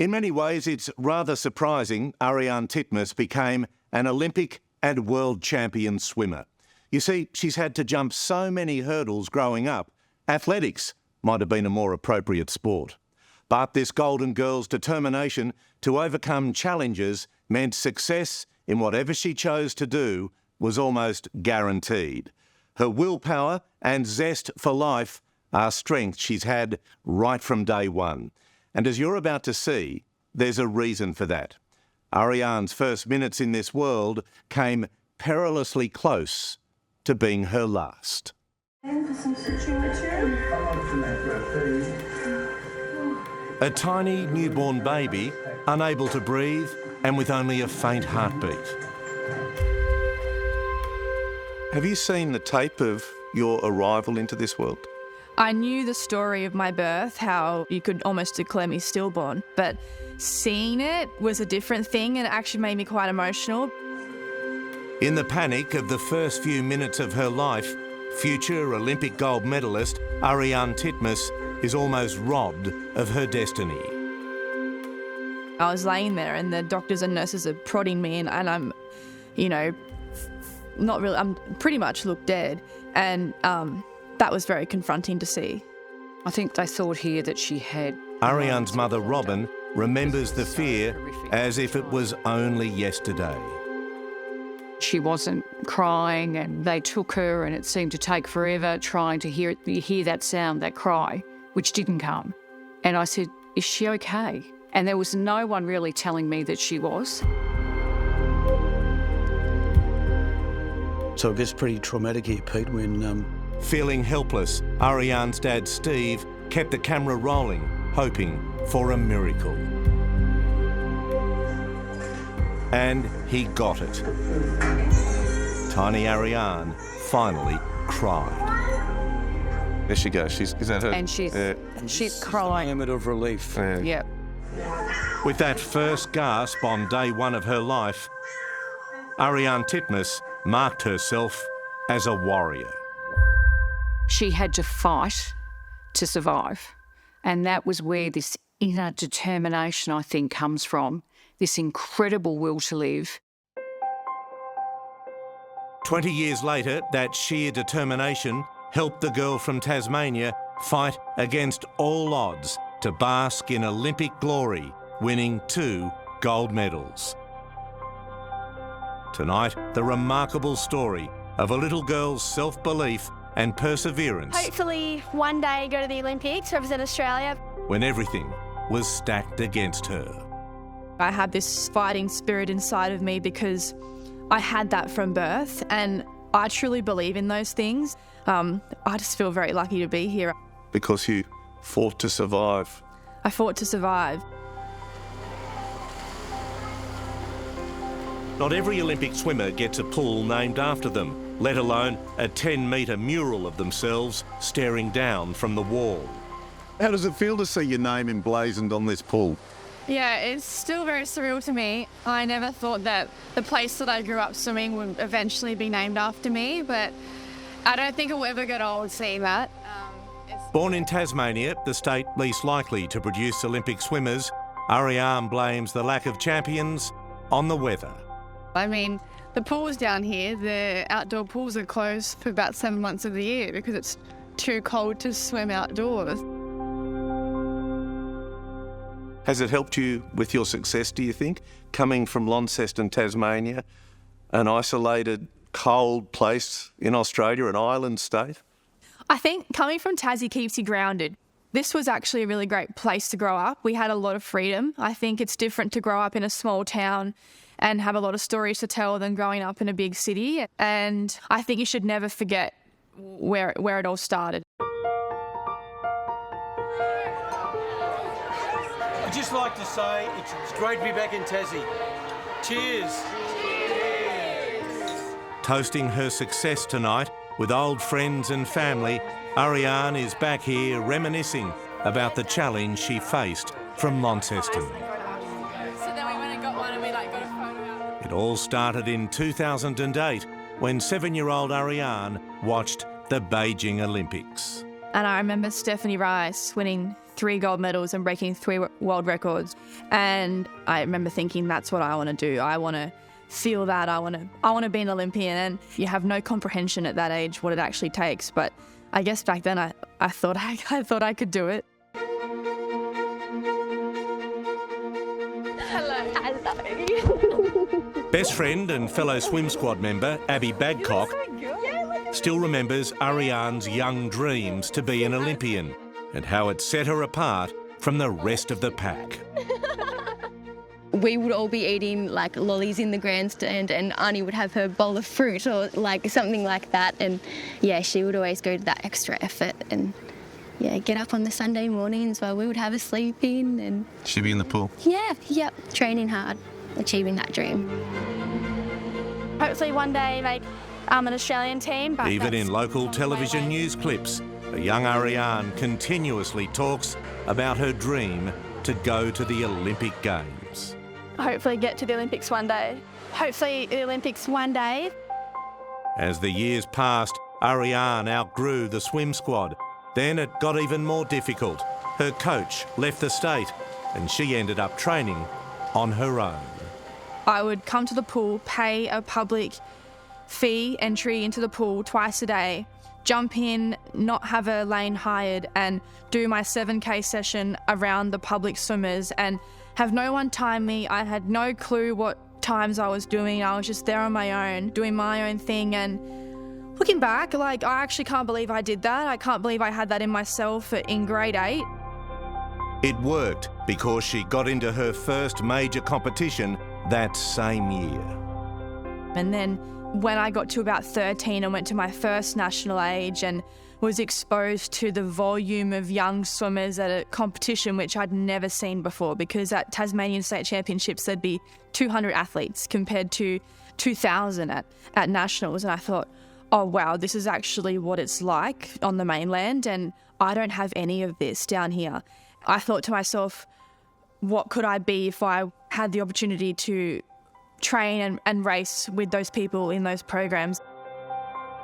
In many ways, it's rather surprising Ariarne Titmus became an Olympic and world champion swimmer. You see, she's had to jump so many hurdles growing up, athletics might have been a more appropriate sport. But this Golden Girl's determination to overcome challenges meant success in whatever she chose to do was almost guaranteed. Her willpower and zest for life are strengths she's had right from day one. And as you're about to see, there's a reason for that. Ariarne's first minutes in this world came perilously close to being her last. A tiny newborn baby, unable to breathe and with only a faint heartbeat. Have you seen the tape of your arrival into this world? I knew the story of my birth, how you could almost declare me stillborn, but seeing it was a different thing and it actually made me quite emotional. In the panic of the first few minutes of her life, future Olympic gold medalist Ariarne Titmus is almost robbed of her destiny. I was laying there and the doctors and nurses are prodding me and I'm, I'm pretty much looked dead. And that was very confronting to see. I think they thought here that she had... Ariarne's mother, Robin, remembers the fear as if it was only yesterday. She wasn't crying and they took her and it seemed to take forever trying to hear that sound, that cry, which didn't come. And I said, is she okay? And there was no one really telling me that she was. So it gets pretty traumatic here, Pete, when... Feeling helpless, Ariarne's dad, Steve, kept the camera rolling, hoping for a miracle. And he got it. Tiny Ariarne finally cried. There she goes. Is that her? And she's crying. A moment of relief. Yep. With that first gasp on day one of her life, Ariarne Titmus marked herself as a warrior. She had to fight to survive. And that was where this inner determination, I think, comes from, this incredible will to live. 20 years later, that sheer determination helped the girl from Tasmania fight against all odds to bask in Olympic glory, winning 2 gold medals. Tonight, the remarkable story of a little girl's self-belief and perseverance. Hopefully one day go to the Olympics, represent Australia. When everything was stacked against her. I had this fighting spirit inside of me because I had that from birth and I truly believe in those things. I just feel very lucky to be here. Because you fought to survive. I fought to survive. Not every Olympic swimmer gets a pool named after them, let alone a 10-metre mural of themselves staring down from the wall. How does it feel to see your name emblazoned on this pool? Yeah, it's still very surreal to me. I never thought that the place that I grew up swimming would eventually be named after me, but I don't think it will ever get old seeing that. Born in Tasmania, the state least likely to produce Olympic swimmers, Ariarne blames the lack of champions on the weather. I mean, the pools down here, the outdoor pools are closed for about 7 months of the year because it's too cold to swim outdoors. Has it helped you with your success, do you think? Coming from Launceston, Tasmania, an isolated, cold place in Australia, an island state? I think coming from Tassie keeps you grounded. This was actually a really great place to grow up. We had a lot of freedom. I think it's different to grow up in a small town and have a lot of stories to tell than growing up in a big city. And I think you should never forget where it all started. I'd just like to say it's great to be back in Tassie. Cheers. Cheers. Toasting her success tonight with old friends and family, Ariarne is back here reminiscing about the challenge she faced from Launceston. It all started in 2008 when 7-year-old Ariarne watched the Beijing Olympics. And I remember Stephanie Rice winning 3 gold medals and breaking 3 world records. And I remember thinking, that's what I want to do. I want to feel that. I want to be an Olympian. And you have no comprehension at that age what it actually takes. But I guess back then I thought I could do it. Best friend and fellow swim squad member Abby Babcock still remembers Ariarne's young dreams to be an Olympian and how it set her apart from the rest of the pack. We would all be eating like lollies in the grandstand, and Arnie would have her bowl of fruit or like something like that. And yeah, she would always go to that extra effort and get up on the Sunday mornings while we would have a sleep in. And She'd be in the pool? Yep, training hard, achieving that dream. Hopefully one day make an Australian team. But Even in local television news clips, a young Ariarne continuously talks about her dream to go to the Olympic Games. hopefully get to the Olympics one day. Hopefully the Olympics one day. As the years passed, Ariarne outgrew the swim squad. Then it got even more difficult. Her coach left the state and she ended up training on her own. I would come to the pool, pay a public fee entry into the pool twice a day, jump in, not have a lane hired, and do my 7K session around the public swimmers and have no one time me. I had no clue what times I was doing. I was just there on my own, doing my own thing. And looking back, I actually can't believe I did that. I can't believe I had that in myself in grade 8. It worked because she got into her first major competition that same year. And then when I got to about 13, I went to my first national age and was exposed to the volume of young swimmers at a competition which I'd never seen before, because at Tasmanian State Championships there'd be 200 athletes compared to 2,000 at nationals. And I thought, oh wow, this is actually what it's like on the mainland, and I don't have any of this down here. I thought to myself, what could I be if I had the opportunity to train and race with those people in those programs?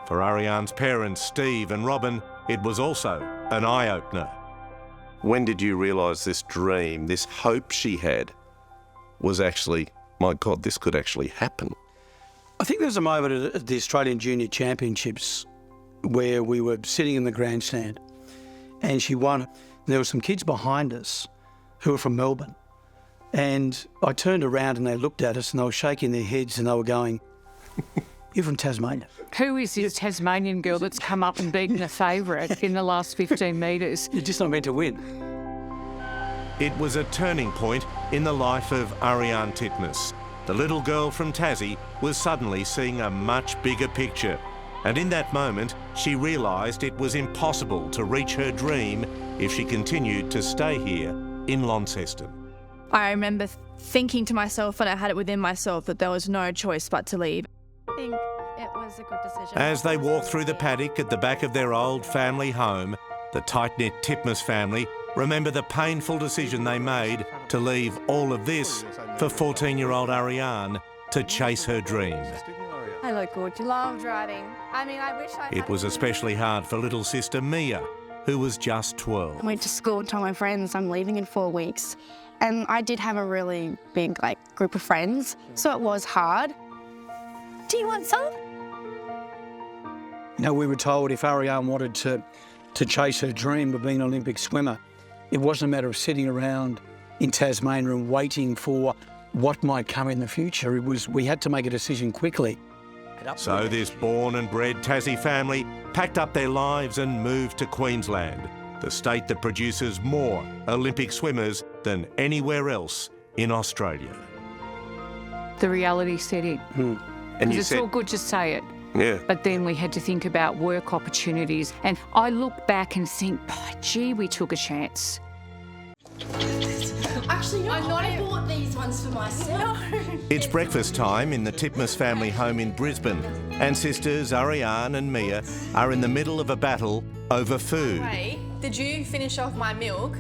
For Ariarne's parents, Steve and Robin, it was also an eye-opener. When did you realise this dream, this hope she had, was actually, my God, this could actually happen? I think there was a moment at the Australian Junior Championships where we were sitting in the grandstand and she won. There were some kids behind us who were from Melbourne. And I turned around and they looked at us and they were shaking their heads and they were going, "You're from Tasmania." Who is this Tasmanian girl that's come up and beaten a favourite in the last 15 metres? You're just not meant to win. It was a turning point in the life of Ariarne Titmus. The little girl from Tassie was suddenly seeing a much bigger picture. And in that moment, she realised it was impossible to reach her dream if she continued to stay here in Launceston. I remember thinking to myself, and I had it within myself, that there was no choice but to leave. I think it was a good decision. As they walked through the paddock at the back of their old family home, the tight-knit Titmus family remember the painful decision they made to leave all of this for 14-year-old Ariarne to chase her dream. Hello, good. Love driving. I mean, I wish I It was especially hard for little sister Mia, who was just 12. I went to school and told my friends I'm leaving in 4 weeks. And I did have a really big group of friends, so it was hard. Do you want some? You know, we were told if Ariarne wanted to chase her dream of being an Olympic swimmer, it wasn't a matter of sitting around in Tasmania and waiting for what might come in the future. It was, we had to make a decision quickly. So this born and bred Tassie family packed up their lives and moved to Queensland, the state that produces more Olympic swimmers than anywhere else in Australia. The reality set in. And you It's said, all good to say it. yeah, But then we had to think about work opportunities. And I look back and think, oh, gee, we took a chance. Actually, I bought these ones for myself. it's breakfast time in the Titmus family home in Brisbane, and sisters Ariarne and Mia are in the middle of a battle over food. Hey, did you finish off my milk?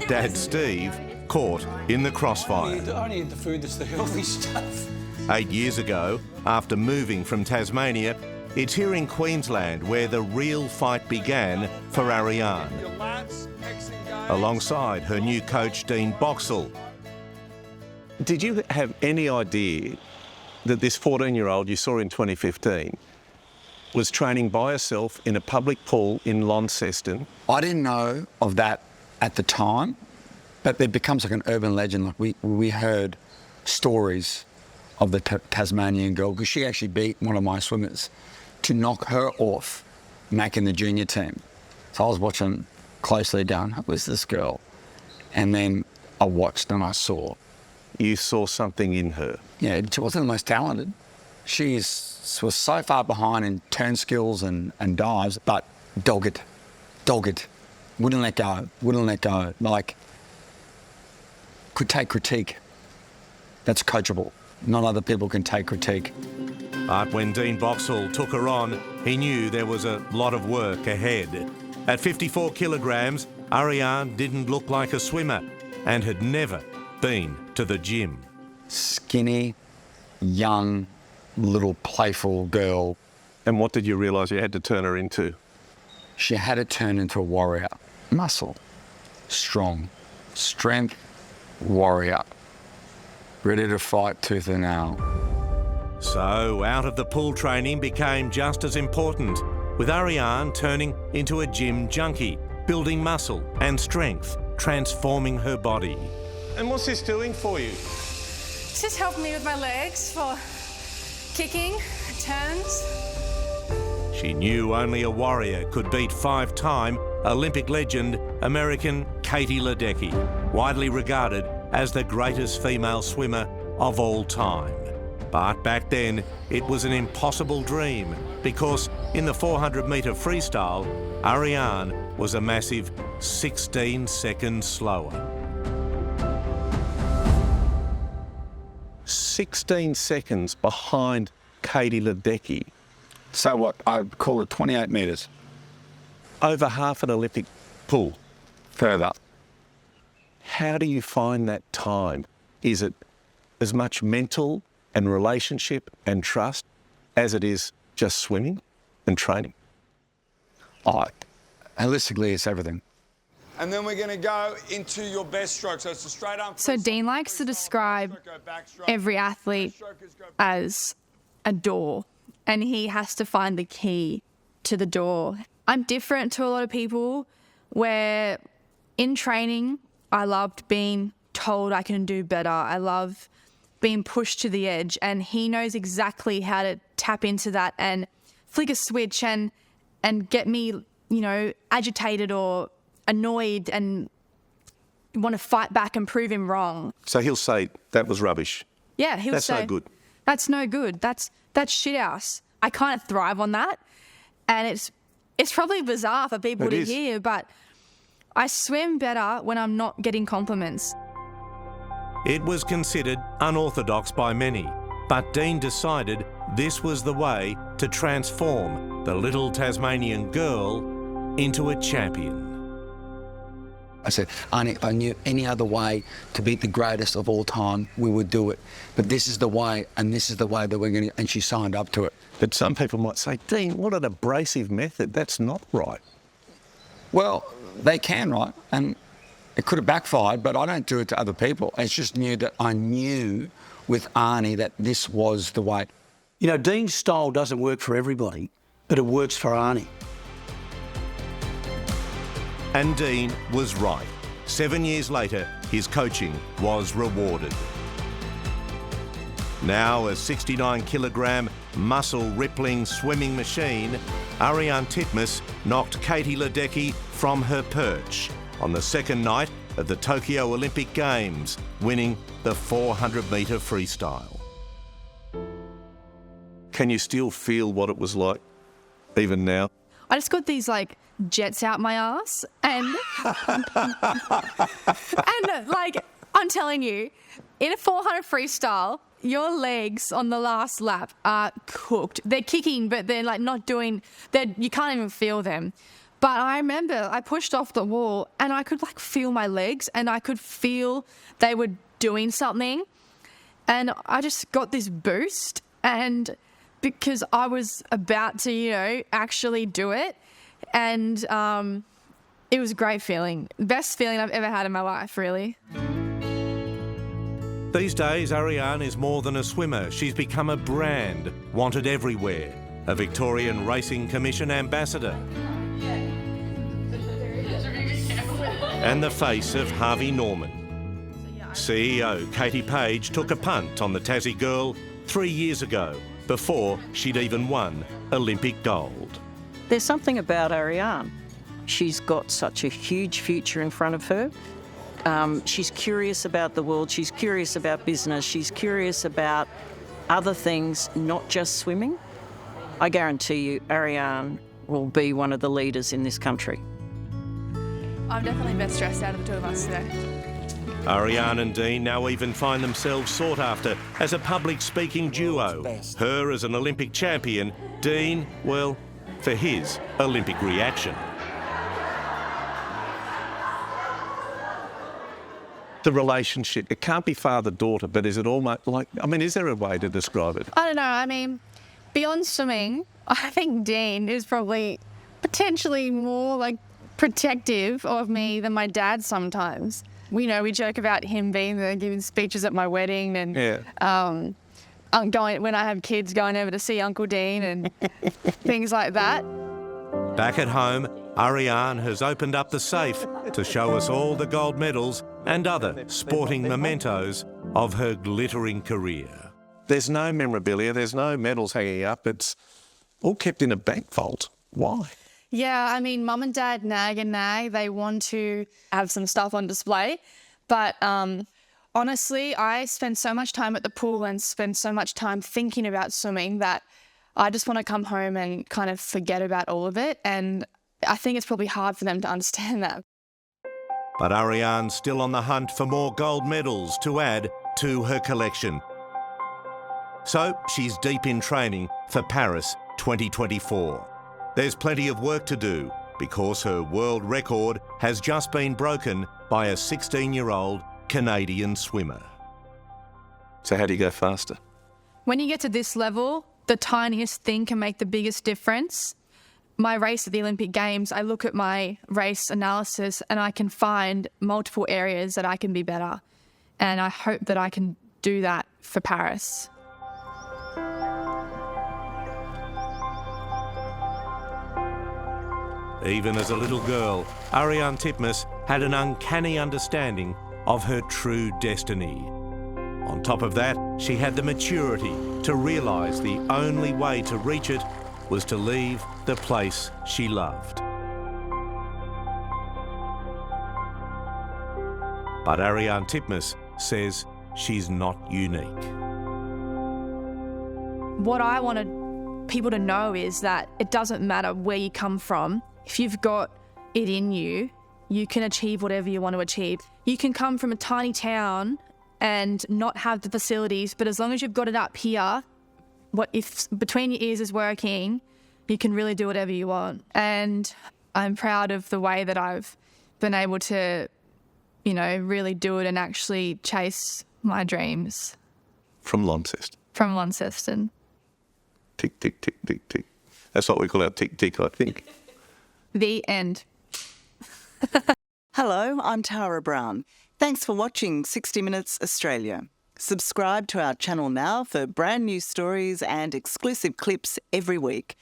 Dad Steve caught in the crossfire. I only eat the food that's the healthy stuff. 8 years ago, after moving from Tasmania, it's here in Queensland where the real fight began for Ariarne. Alongside her new coach, Dean Boxall. Did you have any idea that this 14-year-old you saw in 2015 was training by herself in a public pool in Launceston? I didn't know of that at the time, but it becomes like an urban legend. Like we heard stories of the Tasmanian girl, because she actually beat one of my swimmers to knock her off making the junior team. So I was watching closely down, who was this girl? And then I watched and I saw. You saw something in her? Yeah, she wasn't the most talented. She was so far behind in turn skills and dives, but dogged, wouldn't let go. Like, could take critique. That's coachable. Not other people can take critique. But when Dean Boxall took her on, he knew there was a lot of work ahead. At 54 kilograms, Ariarne didn't look like a swimmer and had never been to the gym. Skinny, young, little playful girl. And what did you realise you had to turn her into? She had to turn into a warrior. Muscle, strong, strength, warrior. Ready to fight tooth and nail. So out of the pool training became just as important, with Ariarne turning into a gym junkie, building muscle and strength, transforming her body. And what's this doing for you? It's just helping me with my legs for kicking, turns. She knew only a warrior could beat 5-time Olympic legend American Katie Ledecky, widely regarded as the greatest female swimmer of all time. But back then, it was an impossible dream because in the 400-metre freestyle, Ariarne was a massive 16 seconds slower. 16 seconds behind Katie Ledecky. So what? I'd call it 28 metres. Over half an Olympic pool. Further. How do you find that time? Is it as much mental and relationship and trust as it is just swimming and training? Oh, holistically, it's everything. And then we're going to go into your best stroke. So it's a straight arm. So Dean likes to describe every athlete as a door, and he has to find the key to the door. I'm different to a lot of people where in training, I loved being told I can do better. I love being pushed to the edge, and he knows exactly how to tap into that and flick a switch and get me, agitated or annoyed and want to fight back and prove him wrong. So he'll say, that was rubbish. Yeah, he'll say, that's no good. That's no good. That's shit house. I kind of thrive on that. And it's probably bizarre for people to hear, but I swim better when I'm not getting compliments. It was considered unorthodox by many, but Dean decided this was the way to transform the little Tasmanian girl into a champion. I said, Arnie, if I knew any other way to beat the greatest of all time, we would do it. But this is the way, and this is the way that we're going to... And she signed up to it. But some people might say, Dean, what an abrasive method. That's not right. Well, they can, right? And it could have backfired, but I don't do it to other people. It's just I knew with Arnie that this was the way. Dean's style doesn't work for everybody, but it works for Arnie. And Dean was right. 7 years later, his coaching was rewarded. Now a 69-kilogram, muscle-rippling swimming machine, Ariarne Titmus knocked Katie Ledecky from her perch on the second night of the Tokyo Olympic Games, winning the 400-metre freestyle. Can you still feel what it was like, even now? I just got these, jets out my ass and I'm telling you, in a 400 freestyle, your legs on the last lap are cooked. They're kicking, but they're not doing, you can't even feel them. But I remember I pushed off the wall and I could feel my legs and I could feel they were doing something. And I just got this boost, and because I was about to, actually do it. And it was a great feeling. Best feeling I've ever had in my life, really. These days, Ariarne is more than a swimmer. She's become a brand, wanted everywhere. A Victorian Racing Commission ambassador. And the face of Harvey Norman. CEO Katie Page took a punt on the Tassie girl 3 years ago, before she'd even won Olympic gold. There's something about Ariarne. She's got such a huge future in front of her. She's curious about the world, she's curious about business, she's curious about other things, not just swimming. I guarantee you Ariarne will be one of the leaders in this country. I'm definitely best dressed out of the two of us today. Ariarne and Dean now even find themselves sought after as a public speaking duo. Her as an Olympic champion, Dean, well, for his Olympic reaction. The relationship, it can't be father-daughter, but is it almost like, is there a way to describe it? I don't know. Beyond swimming, I think Dean is probably potentially more protective of me than my dad sometimes. We joke about him being there giving speeches at my wedding and when I have kids going over to see Uncle Dean and things like that. Back at home, Ariarne has opened up the safe to show us all the gold medals and other sporting mementos of her glittering career. There's no memorabilia, there's no medals hanging up, it's all kept in a bank vault. Why? Yeah, Mum and Dad nag and nag. They want to have some stuff on display. But honestly, I spend so much time at the pool and spend so much time thinking about swimming that I just want to come home and kind of forget about all of it. And I think it's probably hard for them to understand that. But Ariarne's still on the hunt for more gold medals to add to her collection. So she's deep in training for Paris 2024. There's plenty of work to do because her world record has just been broken by a 16-year-old Canadian swimmer. So how do you go faster? When you get to this level, the tiniest thing can make the biggest difference. My race at the Olympic Games, I look at my race analysis and I can find multiple areas that I can be better. And I hope that I can do that for Paris. Even as a little girl, Ariarne Titmus had an uncanny understanding of her true destiny. On top of that, she had the maturity to realise the only way to reach it was to leave the place she loved. But Ariarne Titmus says she's not unique. What I wanted people to know is that it doesn't matter where you come from. If you've got it in you, you can achieve whatever you want to achieve. You can come from a tiny town and not have the facilities, but as long as you've got it up here, if between your ears is working, you can really do whatever you want. And I'm proud of the way that I've been able to, really do it and actually chase my dreams. From Launceston? From Launceston. Tick, tick, tick, tick, tick. That's what we call our tick, tick, I think. The end. Hello, I'm Tara Brown. Thanks for watching 60 Minutes Australia. Subscribe to our channel now for brand new stories and exclusive clips every week.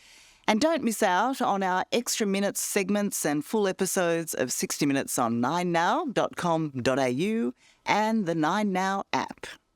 And don't miss out on our extra minutes segments and full episodes of 60 Minutes on 9now.com.au and the 9Now app.